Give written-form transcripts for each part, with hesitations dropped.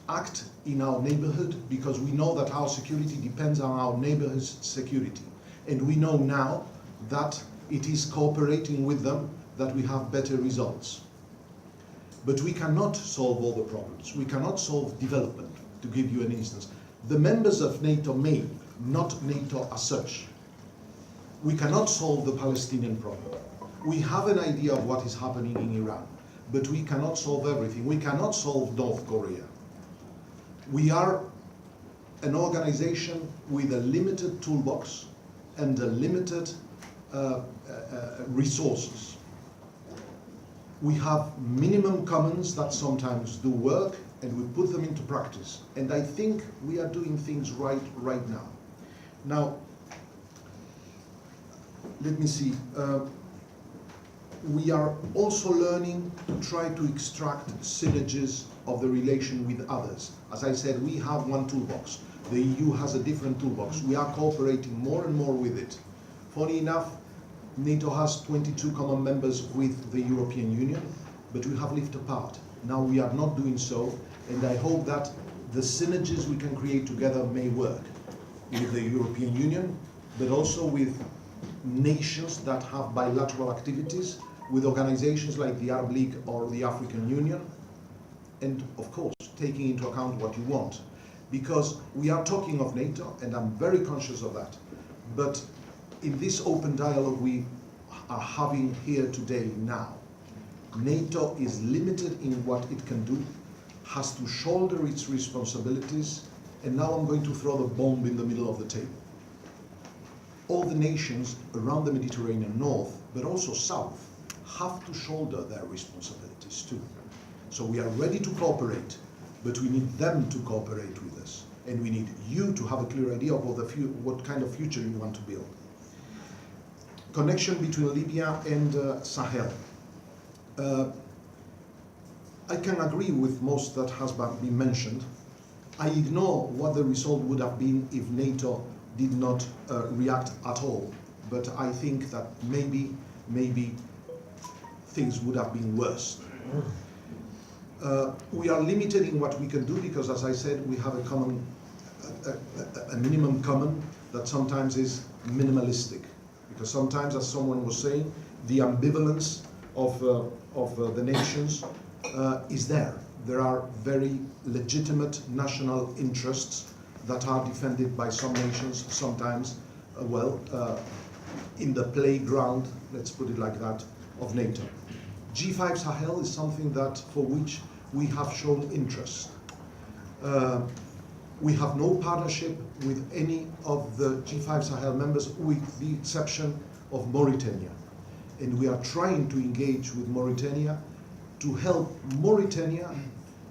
act in our neighborhood because we know that our security depends on our neighborhood's security. And we know now that it is cooperating with them that we have better results. But we cannot solve all the problems. We cannot solve development, to give you an instance. The members of NATO may, not NATO as such. We cannot solve the Palestinian problem. We have an idea of what is happening in Iran, but we cannot solve everything. We cannot solve North Korea. We are an organization with a limited toolbox and a limited resources. We have minimum commons that sometimes do work, and we put them into practice. And I think we are doing things right now. Now, let me see. We are also learning to try to extract synergies of the relation with others. As I said, we have one toolbox. The EU has a different toolbox. We are cooperating more and more with it. Funny enough, NATO has 22 common members with the European Union, but we have lived apart. Now we are not doing so, and I hope that the synergies we can create together may work with the European Union, but also with nations that have bilateral activities, with organizations like the Arab League or the African Union, and of course, taking into account what you want. Because we are talking of NATO, and I'm very conscious of that, but in this open dialogue we are having here today now, NATO is limited in what it can do, has to shoulder its responsibilities, and now I'm going to throw the bomb in the middle of the table. All the nations around the Mediterranean north, but also south, have to shoulder their responsibilities too. So we are ready to cooperate, but we need them to cooperate with us. And we need you to have a clear idea of what kind of future you want to build. Connection between Libya and Sahel. I can agree with most that has been mentioned. I ignore what the result would have been if NATO did not react at all. But I think that maybe things would have been worse. We are limited in what we can do because, as I said, we have a minimum common that sometimes is minimalistic. Because sometimes, as someone was saying, the ambivalence of the nations is there. There are very legitimate national interests that are defended by some nations, sometimes, in the playground, let's put it like that, of NATO. G5 Sahel is something that, for which we have shown interest. We have no partnership with any of the G5 Sahel members, with the exception of Mauritania. And we are trying to engage with Mauritania to help Mauritania,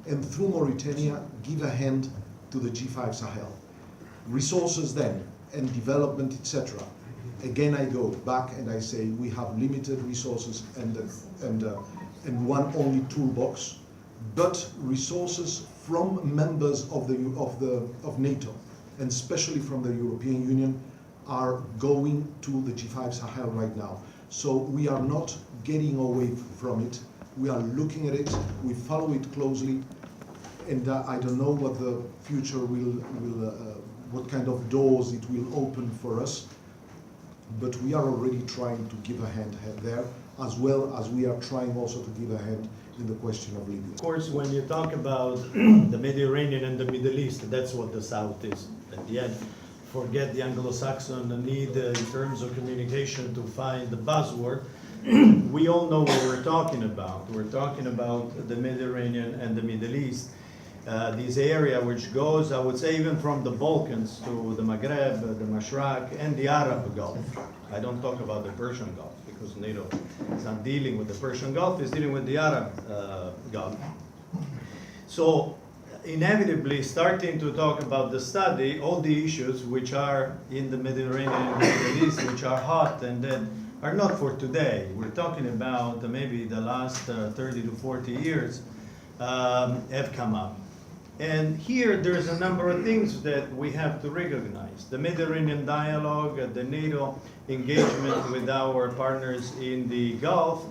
and through Mauritania, give a hand to the G5 Sahel. Resources then, and development, etc. Again, I go back and I say we have limited resources and one only toolbox, but resources from members of NATO, and especially from the European Union, are going to the G5 Sahel right now. So we are not getting away from it. We are looking at it. We follow it closely, and I don't know what the future what kind of doors it will open for us. But we are already trying to give a hand there, as well as we are trying also to give a hand in the question of Libya. Of course, when you talk about the Mediterranean and the Middle East, that's what the South is at the end. Forget the Anglo-Saxon need in terms of communication to find the buzzword. We all know what we're talking about. We're talking about the Mediterranean and the Middle East. This area which goes, I would say, even from the Balkans to the Maghreb, the Mashraq, and the Arab Gulf. I don't talk about the Persian Gulf because NATO is not dealing with the Persian Gulf, it's dealing with the Arab Gulf. So inevitably, starting to talk about the study, all the issues which are in the Mediterranean and the Middle East, which are hot and then are not for today. We're talking about maybe the last 30 to 40 years have come up. And here there's a number of things that we have to recognize. The Mediterranean dialogue, the NATO engagement with our partners in the Gulf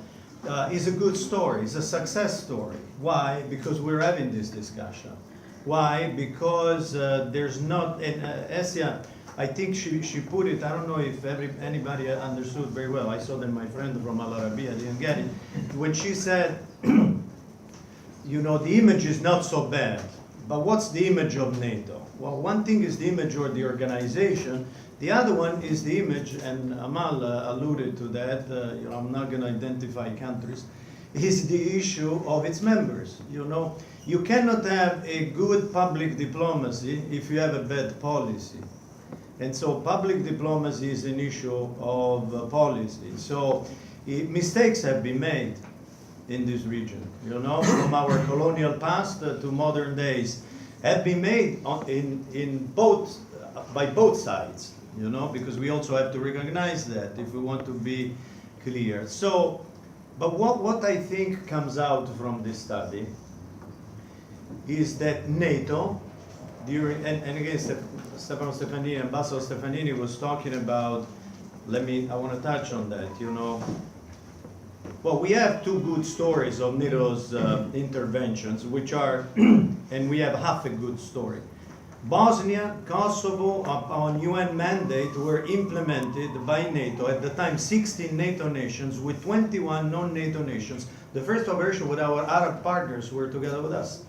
is a good story, it's a success story. Why? Because we're having this discussion. Why? Because there's not, and Essia, I think she put it, I don't know if anybody understood very well. I saw that my friend from Al Arabiya didn't get it. When she said, you know, the image is not so bad, but what's the image of NATO? Well, one thing is the image or the organization. The other one is the image, and Amal alluded to that, you know, I'm not going to identify countries, is the issue of its members. You know, you cannot have a good public diplomacy if you have a bad policy. And so public diplomacy is an issue of policy. So mistakes have been made in this region, you know, from our colonial past to modern days, have been made by both sides, you know, because we also have to recognize that if we want to be clear. So, but what I think comes out from this study is that NATO, during, and again, Stefano Stefanini, Ambassador Stefanini was talking about, I want to touch on that, you know. Well, we have two good stories of NATO's interventions, which are, and we have half a good story. Bosnia, Kosovo, upon UN mandate, were implemented by NATO. At the time, 16 NATO nations with 21 non-NATO nations. The first operation with our Arab partners were together with us.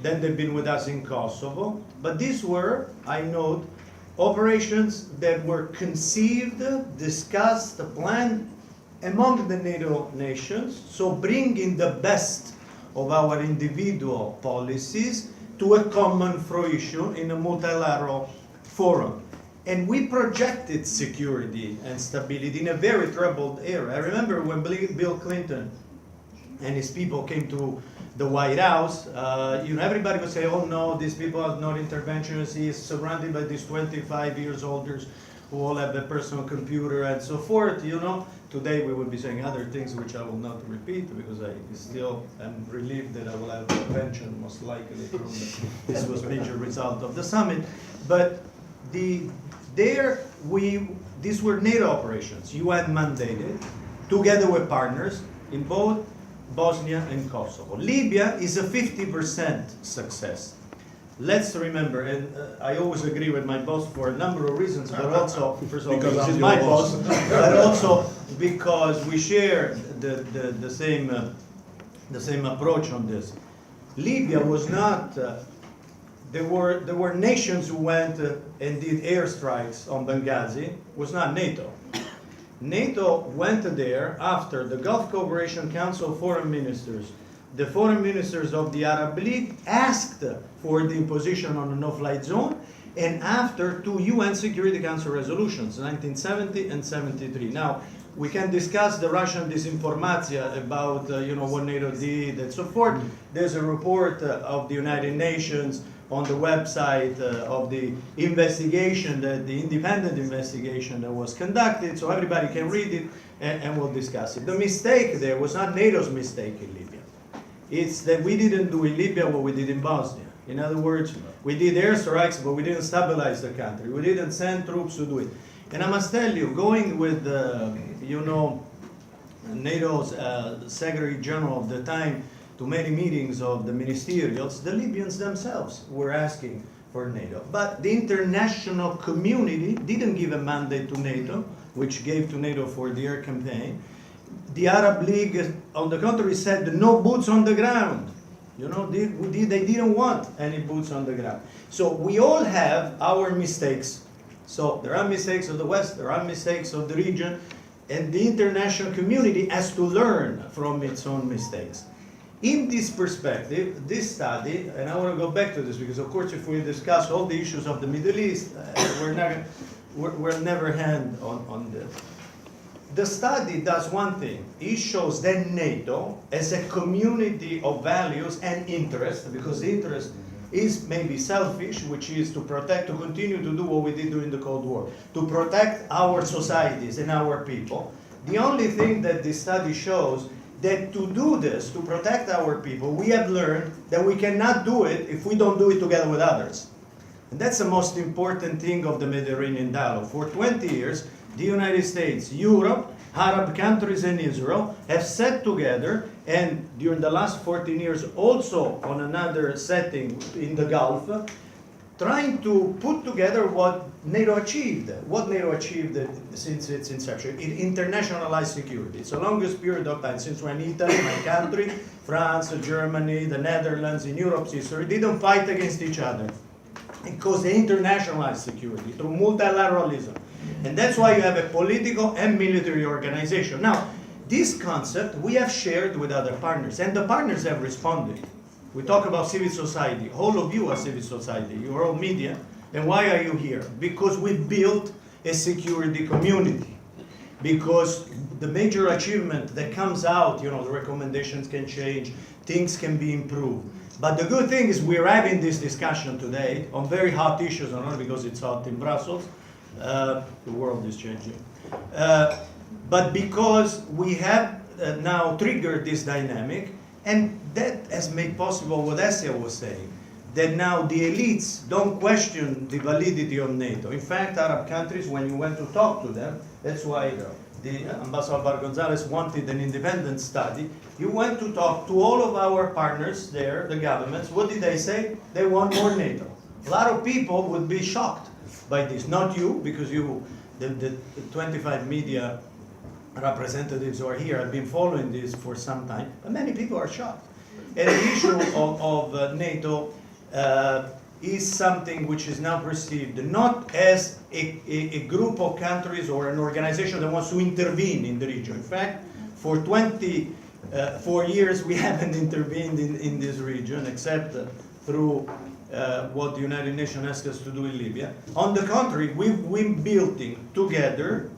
Then they've been with us in Kosovo. But these were, I note, operations that were conceived, discussed, planned among the NATO nations, so bringing the best of our individual policies to a common fruition in a multilateral forum. And we projected security and stability in a very troubled era. I remember when Bill Clinton and his people came to the White House, you know, everybody would say, oh no, these people are not interventionists. He is surrounded by these 25 years olders who all have a personal computer and so forth, you know. Today we will be saying other things which I will not repeat because I still am relieved that I will have a pension most likely from this was major result of the summit. But these were NATO operations, UN mandated, together with partners in both Bosnia and Kosovo. Libya is a 50% success. Let's remember, and I always agree with my boss for a number of reasons, but also, first of all, because he's my boss, but also because we share the same approach on this. Libya was not, there were nations who went and did airstrikes on Benghazi, was not NATO. NATO went there after the Gulf Cooperation Council Foreign Ministers, the foreign ministers of the Arab League asked for the imposition on a no-flight zone, and after two UN Security Council resolutions, 1970 and 73. Now, we can discuss the Russian disinformation about you know, what NATO did and so forth. There's a report of the United Nations on the website of the investigation, the independent investigation that was conducted, so everybody can read it and we'll discuss it. The mistake there was not NATO's mistake in Libya. It's that we didn't do in Libya what we did in Bosnia. In other words, we did airstrikes, but we didn't stabilize the country. We didn't send troops to do it. And I must tell you, going with, you know, NATO's Secretary General of the time to many meetings of the ministerials, the Libyans themselves were asking for NATO. But the international community didn't give a mandate to NATO, which gave to NATO for the air campaign. The Arab League, on the contrary, said no boots on the ground. You know, they didn't want any boots on the ground. So we all have our mistakes. So there are mistakes of the West, there are mistakes of the region, and the international community has to learn from its own mistakes. In this perspective, this study, and I want to go back to this because, of course, if we discuss all the issues of the Middle East, we'll never hand on this. The study does one thing. It shows that NATO, as a community of values and interest, because the interest is maybe selfish, which is to protect, to continue to do what we did during the Cold War, to protect our societies and our people. The only thing that this study shows that to do this, to protect our people, we have learned that we cannot do it if we don't do it together with others. And that's the most important thing of the Mediterranean dialogue. For 20 years, the United States, Europe, Arab countries and Israel have sat together and during the last 14 years also on another setting in the Gulf, trying to put together what NATO achieved. What NATO achieved since its inception. It internationalized security. It's the longest period of time since when Italy, my country, France, Germany, the Netherlands, in Europe's history, didn't fight against each other. Because they internationalized security through multilateralism. And that's why you have a political and military organization. Now, this concept we have shared with other partners, and the partners have responded. We talk about civil society. All of you are civil society. You're all media. And why are you here? Because we built a security community. Because the major achievement that comes out, the recommendations can change, things can be improved. But the good thing is we're having this discussion today on very hot issues, not only because it's hot in Brussels, the world is changing, but because we have now triggered this dynamic, and that has made possible what Essia was saying, that now the elites don't question the validity of NATO. In fact, Arab countries, when you went to talk to them, that's why the Ambassador Bar Gonzalez wanted an independent study. You went to talk to all of our partners there, the governments. What did they say? They want more NATO. A lot of people would be shocked by this. Not you, because the 25 media representatives who are here have been following this for some time, but many people are shocked. And the issue of NATO is something which is now perceived not as a group of countries or an organization that wants to intervene in the region. In fact, for 24 years we haven't intervened in this region except through what the United Nations asked us to do in Libya. On the contrary, we've been building together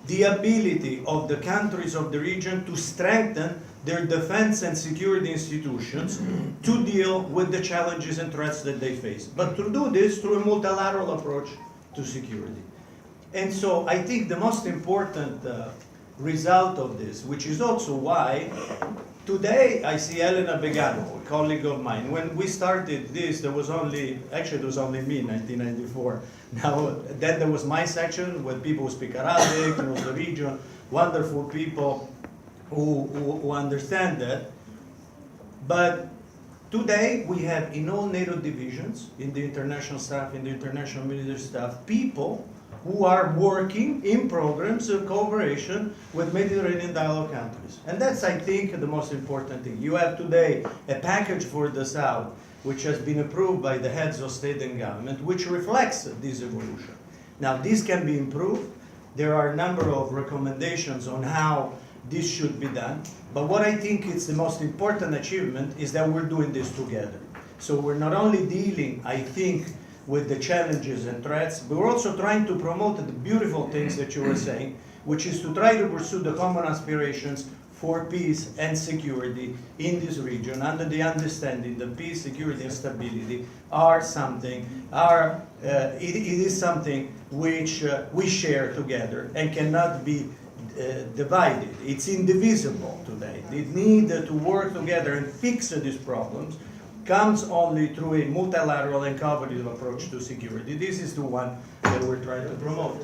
the ability of the countries of the region to strengthen their defense and security institutions to deal with the challenges and threats that they face. But to do this through a multilateral approach to security. And so I think the most important result of this, which is also why today I see Elena Begano, a colleague of mine. When we started this, there was only me in 1994. Now, then there was my section with people who speak Arabic, the region, wonderful people who understand that. But today we have in all NATO divisions, in the international staff, in the international military staff, people who are working in programs of cooperation with Mediterranean dialogue countries. And that's, I think, the most important thing. You have today a package for the South, which has been approved by the heads of state and government, which reflects this evolution. Now, this can be improved. There are a number of recommendations on how this should be done. But what I think is the most important achievement is that we're doing this together. So we're not only dealing, I think, with the challenges and threats, but we're also trying to promote the beautiful things that you were saying, which is to try to pursue the common aspirations for peace and security in this region, under the understanding that peace, security, and stability it is something which we share together and cannot be divided. It's indivisible today. The need to work together and fix these problems comes only through a multilateral and cooperative approach to security. This is the one that we're trying to promote.